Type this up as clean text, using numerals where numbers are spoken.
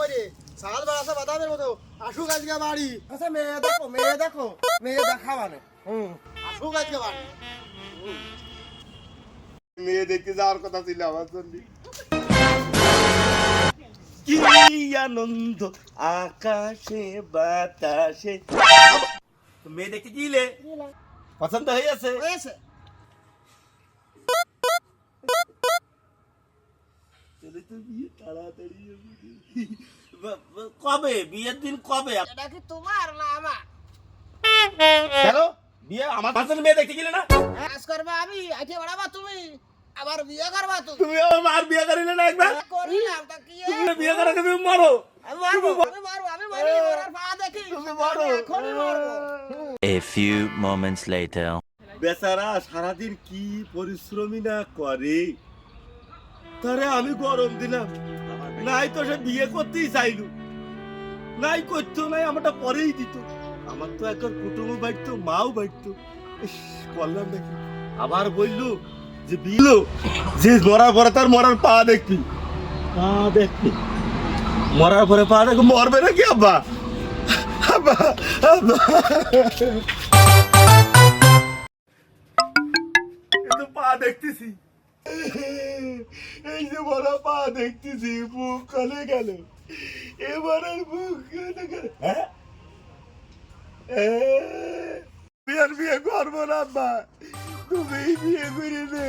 করে সাল বাড়াছে বাদামের মতো আসুক আজকে বাড়ি। আচ্ছা মেয়ে দেখো মেয়ে দেখা মানে আসুক আজকে বাড়ি। মেয়ে দেখতে যাওয়ার কথা ছিল আমার জন্য। কি আনন্দ আকাশে বাতাসে। মেয়ে দেখতে গিলে পছন্দ হয়েছে? হয়েছে। তাহলে তো বিয়ে তাড়াতাড়ি হবে। কবে বিয়ের দিন কবে? এটা কি তোমার না আমার? কেন বিয়ে আমার পছন্দ মেয়ে দেখতে গেলে না? কাজ করবা আমি আইতে বাড়াবা তুমি আবার বিয়ে করবা তুমি। তুমি আমার বিয়ে করিলে না একবার? করিলাম তা কি তুমি বিয়ে করে তুমি মরো। আমি মারবো আমি মারি ওর পা দেখি তুমি মরো। এখনই মারবো। A few moments later. বেচারা সারাদিন কি পরিশ্রমী না করে, তারে আমি গরম দিলাম, নাই তো সে বিয়ে করতেই চাইলো, নাই করতো, নাই আমারটা পরেই দিত। আমার তো একবার কুটুমও বাড়তো, মাও বাড়তো, করলাম নাকি। আবার বললো যে বিলো যে মরার পরে তার মরার পা দেখবি, পা দেখবি, মরার পরে পা দেখো, মরবে নাকি আব্বা? আব্বা আব্বা পা দেখতেছি, এই যে বড় পা দেখতেছি, বুক কলে গেল, এবারে বুক কলে গেল। বিয়ে করবো না আব্বা, তুমি বিয়ে করে দে।